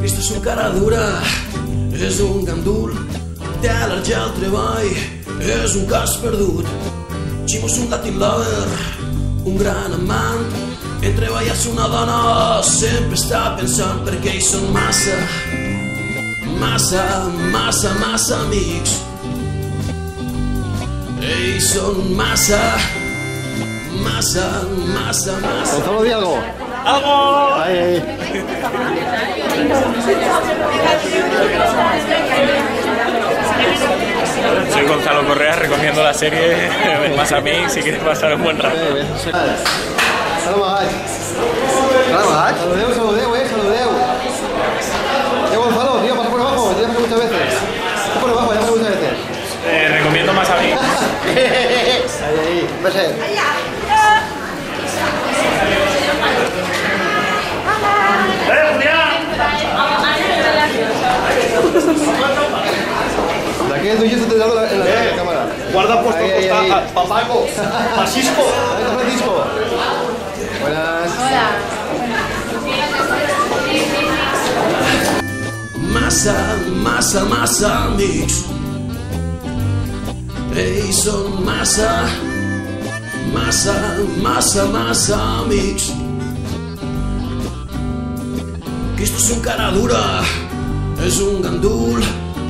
Cristo és un cara dura, és un gandul, té al·lèrgia al treball, és un cas perdut. Ximo és un Latin lover, un gran amant, en treballar-se una dona sempre està pensant perquè ells són massa amics. Ells són massa. Gonzalo, di algo. ¡Algo! Ahí. Soy Gonzalo Correa, recomiendo la serie Más a mí si quieres pasar un buen rato. Saludeu. Saludeu. Gonzalo, tío, pasa por abajo, ya pasado muchas veces. Pasa por abajo, ya pasado muchas veces. Recomiendo Más a mí. Ahí, un beso. De aquí el tuyo se te da en la cámara. Guarda puesto Papaco, Francisco. Francisco. Buenas. Hola. Massa amics. Ells són massa amics. Cristo és un cara dura, és un gandul,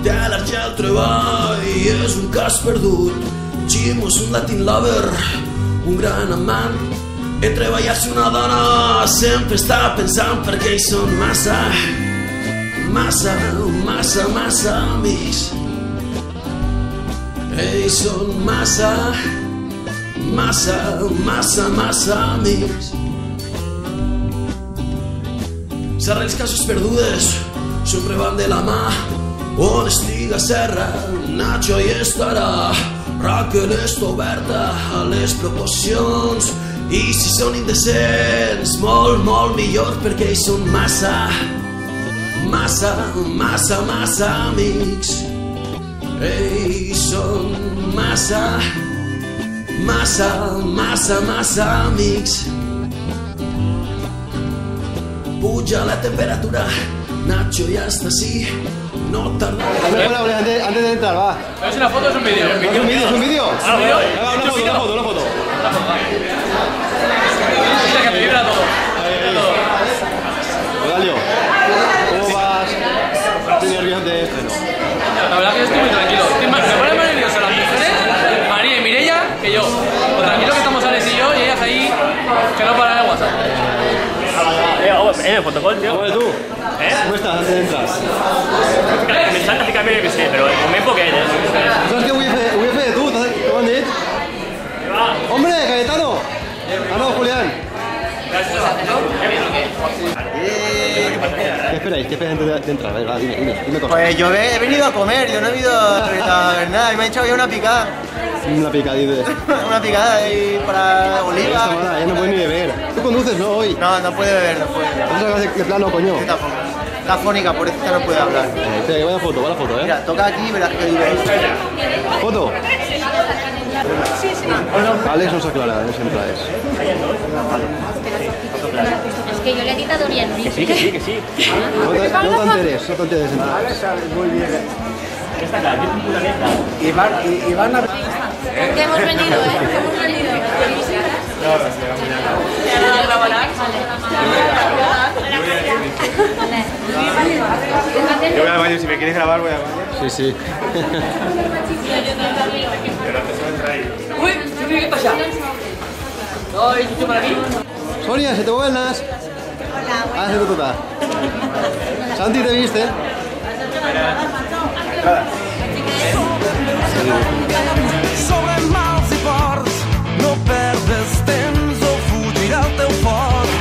té al·lèrgia al treball, és un cas perdut. Ximo és un Latin lover, un gran amant, en treballar-se una dona sempre està pensant perquè ells són massa amics. Ells són massa amics. Serrels, cases perdudes, sempre van de la mà. On estiga Serra, Nacho hi estarà. Raquel està oberta a les proposicions. I si són indecents, molt millor, perquè ells són massa amics. Ells són massa amics. Puja la temperatura, Nacho ya está así, no tarda. Antes de entrar, va. ¿Es una foto o es un vídeo? ¿Es un vídeo? Ah, una foto. Mira que me vibra todo. Galio, ¿cómo vas? Estoy nervioso de estreno. La verdad que yo estoy muy tranquilo. Me ponen más nervioso las mujeres, María y Mireia, que yo. Lo tranquilo que estamos Alex y yo, y ellas ahí que no paran el WhatsApp. El protocolo, tío. ¿Cómo eres tú? ¿Cómo estás antes de entrar? Me encanta ficar que sé, pero el momento que hay. ¿Sabes qué UF de tú? ¿Cómo han dicho? ¡Hombre, Cayetano! ¡Aló, Julián! ¿Qué esperáis antes de entrar? A ver, va, dime cosas. Pues yo he venido a comer, yo no he venido a ver nada. Y me han dicho que había una picada. Una picadita. Una picada ahí para oliva. Ya no puedes ni beber. ¿Tú conduces, no, hoy? No puede beber, no puede beber. ¿No salgas de plano, coño? Yo tampoco. Está fónica, por eso no puede hablar. Espera, que va la foto, Mira, toca aquí y verás que vive. ¿Foto? Alex nos aclara, no siempre es. Es que yo le he quitado bien. Que sí. No te enteres entrar. Muy bien. Está claro, yo tengo una meta. Y van a... Que hemos venido, Hemos venido. Yo voy al baño, si me quieres grabar voy al baño. Sí. Uy, ¿qué pasa? Ay, ¿tú para aquí? Sonia, ¿se te buenas? Hola, se te toca. Santi, ¿te viste? Sobre mals i ports, no perdes temps o fugir al teu fort.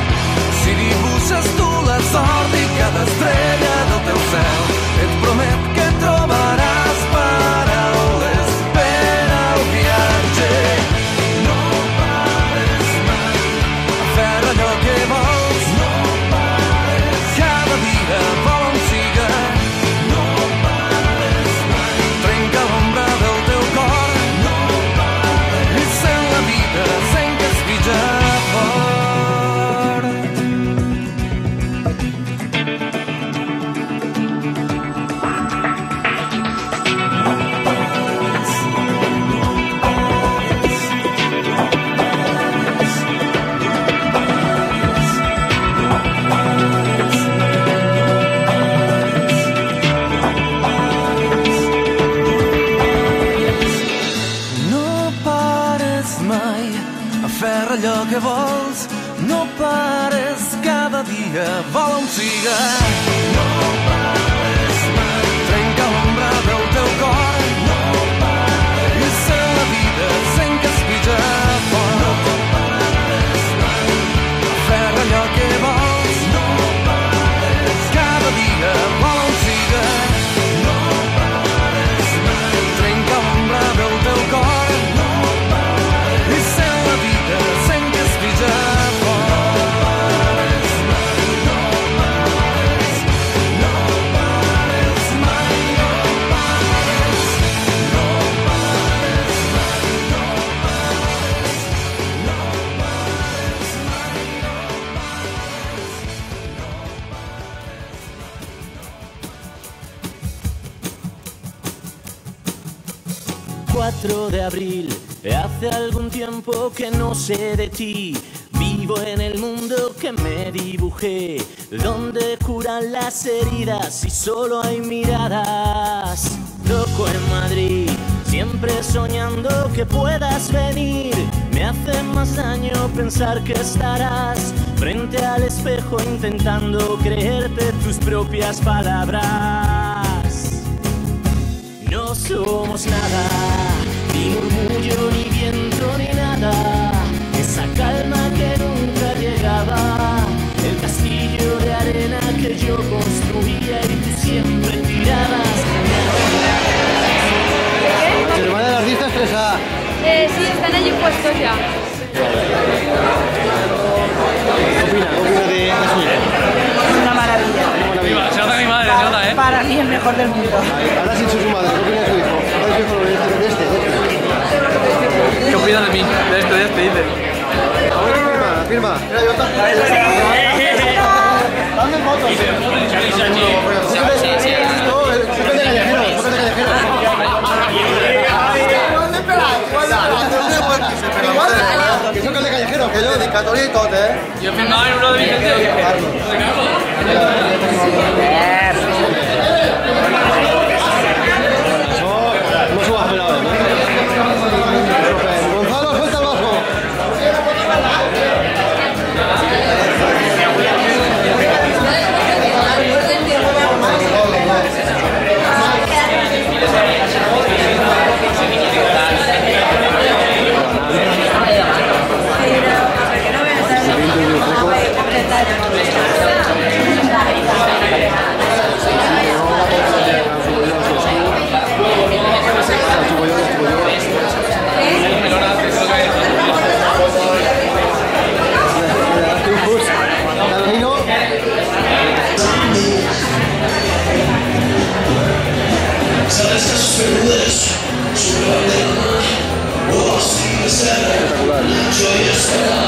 Si dibuixes tu la sort i cada estrella del teu cel, et promet que trobaràs paraules per al viatge. No pares mai a fer allò que vols. No pares. Cada dia vol on siga. No pares mai. Trenca l'ombra del teu cor. mai, aferra allò que vols, no pares, cada dia vola on siga. No pares mai, trenca l'ombra del teu cor, no pares, i sent la vida sent que es pija fort. No pares mai, aferra allò que vols, no pares, cada dia vola on siga. No pares mai, trenca l'ombra del teu cor, no pares, i sent la vida sent que es pija fort. De abril, hace algún tiempo que no sé de ti. Vivo en el mundo que me dibujé, donde curan las heridas y solo hay miradas. Toco en Madrid, siempre soñando que puedas venir. Me hace más daño pensar que estarás frente al espejo intentando creerte tus propias palabras. No somos nada, ni murmullo, ni viento, ni nada. Esa calma que nunca llegaba, el castillo de arena que yo construía y tú siempre tirabas. ¿Se le van a las listas 3A? Sí, están allí puestos ya. ¿Qué opina de su hijo? Una maravilla. Se nota mi madre, se nota, ¿eh? Para mí el mejor del mundo. Ahora sin su madre, ¿qué opina de su hijo? ¿Cuál es su hijo de este? ¿Qué opinas de mí? De este, dice. Firma. Dame fotos. Sácate de callejero. Que soca de callejero, que yo, dedicatoria y todo, ¿eh? Yo firmaba en uno de mis gentes. De Carlos. No subas pelado, ¿no? Gonzalo, suelta el bajo. Sabes que sus perdudes sublevan de la mar. Oh, sí que será Nacho y estará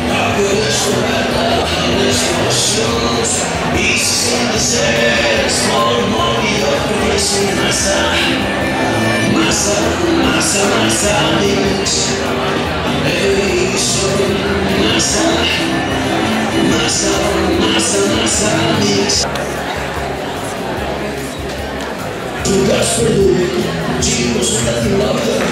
rápido descubierta las emociones. Y si sientes ser small movido por su masa mix. Hey, soy masa mix. You guys for the chicos nothing love them.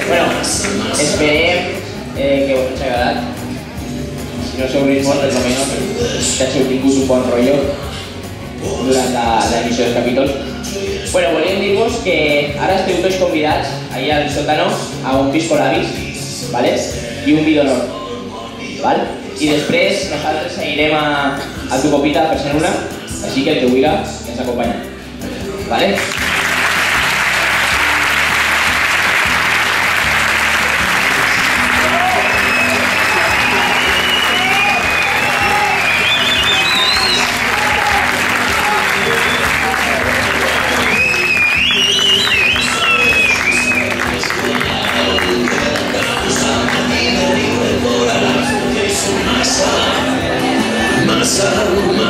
Bueno, esperem que us hagi agradat. Si no sou ritmos, per almenys que hàgiu tingut un bon rotllo durant l'emissió dels capítols. Bueno, volíem dir-vos que ara esteu tots convidats allà al sòtano a un pisco labis, ¿vale? I un vi d'honor, ¿vale? I després nosaltres seguirem a tu copita per ser una, així que el que vulgui ens acompanya, ¿vale?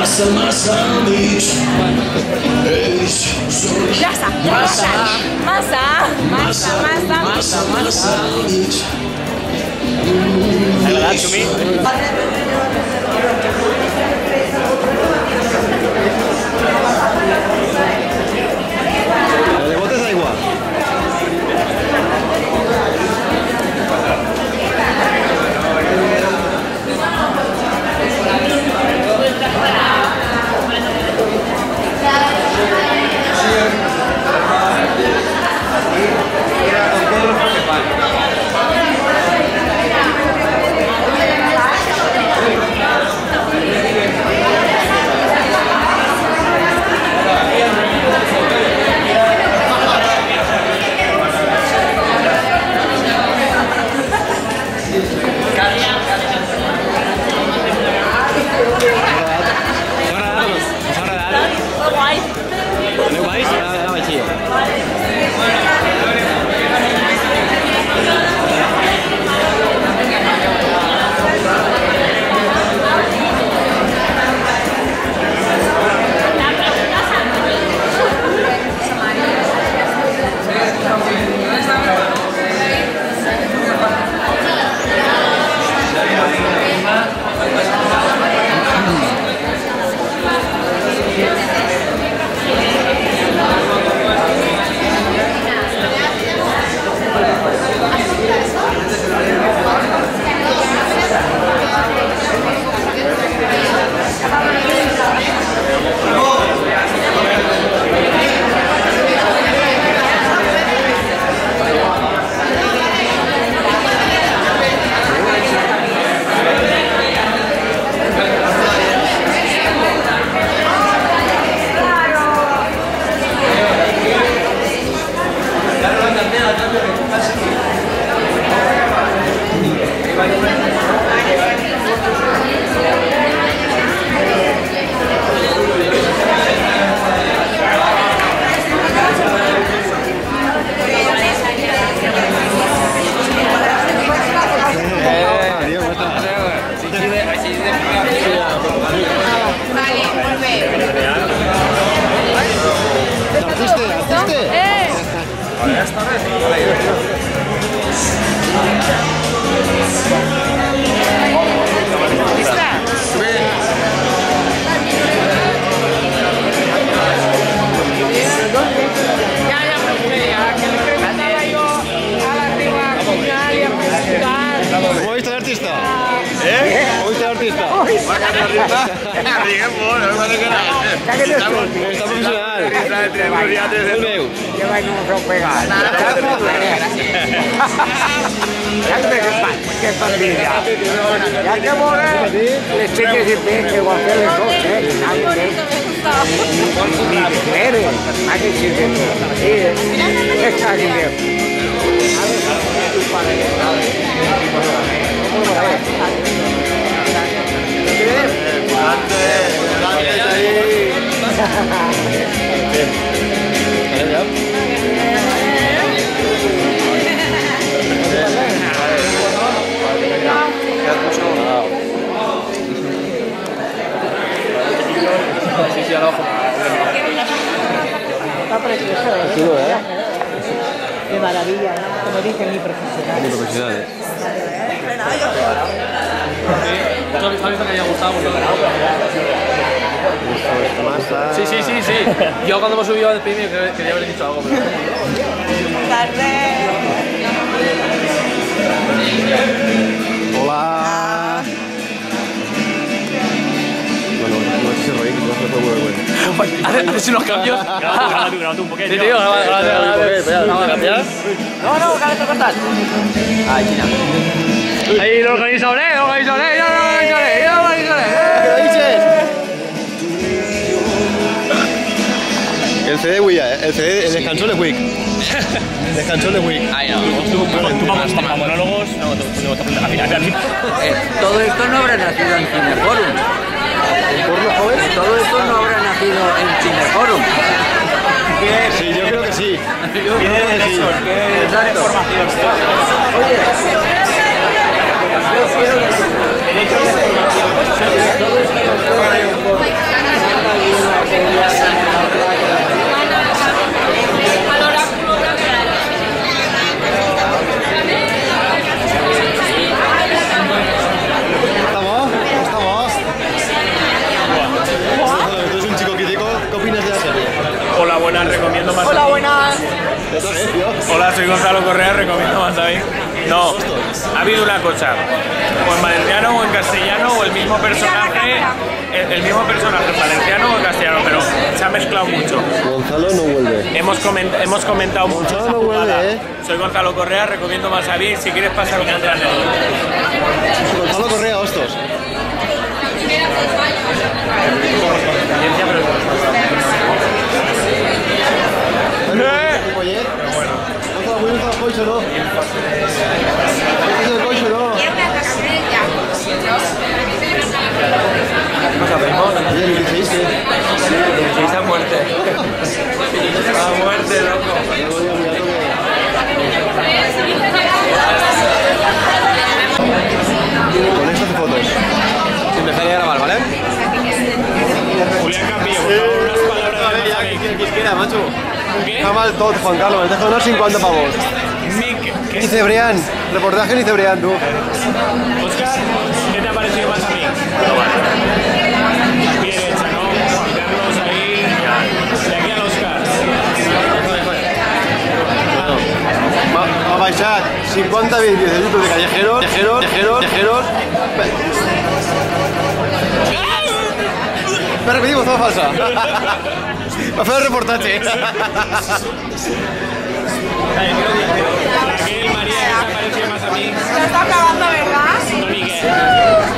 Masa mix. Masa mix. ¿Verdad, Chumi? ¿Le botes da igual? ¿Cómo viste al artista? ¿Cómo viste al artista? Está profesional. Qué familia. Ya que morir, les cheques y ven que guapel es dos, ni mujeres, hay que decir que es casi bien. Sí, al ojo. Está precioso, ¿eh? Qué maravilla, ¿no? Como dice mi profesional. Muy profesional, ¿eh? ¿Has visto que haya gustado mucho? Sí. Yo cuando hemos subido al premio quería haber dicho algo, pero... Hola. Bueno, no sé si reír, que no se fue muy bueno. ¿Haces unos cambios? Graba tú un poquito. Sí, tío, graba. ¿Vamos a cambiar? No, cabeza cortas. Ahí, China. Ahí, lo organizadores. El CD Wii, el descansó de Wick. Descansó de Wick. Ahí no. Tú vamos a monólogos, no, tú te apuntas a final. Todo esto no habrá nacido en Cineforum. Todo esto no habrá nacido en Cineforum. Sí, yo creo que sí. Exacto. Oye, No, ha habido una cosa, o en valenciano o en castellano, o el mismo personaje en valenciano o en castellano, pero se ha mezclado mucho. Gonzalo no vuelve. Hemos comentado mucho. Gonzalo no vuelve, ¿eh? Soy Gonzalo Correa, recomiendo más a bien. Si quieres pasar un atrás. Gonzalo Correa, Hostos. Coixo, no? El coixo, no? ¿Qué pasa, primo? Oye, el 16, ¿eh? El 16 a muerte. A muerte, loco. Con esto hace fotos. Sin dejar de grabar, ¿vale? Julián Campillo, por favor, unas palabras de más a mí. ¿Qué queda, macho? ¿Qué? Está mal todo, Juan Carlos. Me dejas donar 50 pavos. Mick, Y Cebrián. Reportaje ni Cebrián, tú. Oscar, ¿qué te ha parecido más a mí? Bien hecha, ¿no? Juan Carlos ahí, de aquí al Oscar. Va a baixar 50 vídeos de YouTube de callejeros. Me repetimos, toda falsa. Va a hacer el reportaje. Raquel, María, ¿qué te ha parecido más a mí? Lo está acabando, ¿verdad? No, Miguel.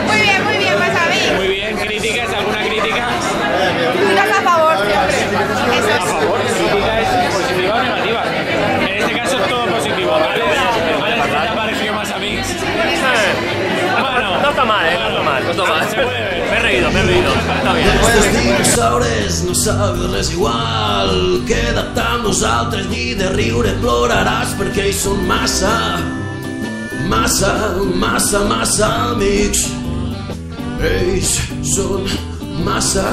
Muy bien, más a mí. Muy bien, ¿críticas? ¿Alguna crítica? Críticas a favor siempre. Eso A favor, crítica es positiva o negativa. En este caso todo positivo, ¿vale? ¿Qué te ha parecido más a mí? Bueno, No está mal, no está mal. se puede ver. Me he reído, está bien. Els dinosaures no sabes res igual. Queda't amb nosaltres i de riure ploraràs perquè ells són massa amics. Ells són massa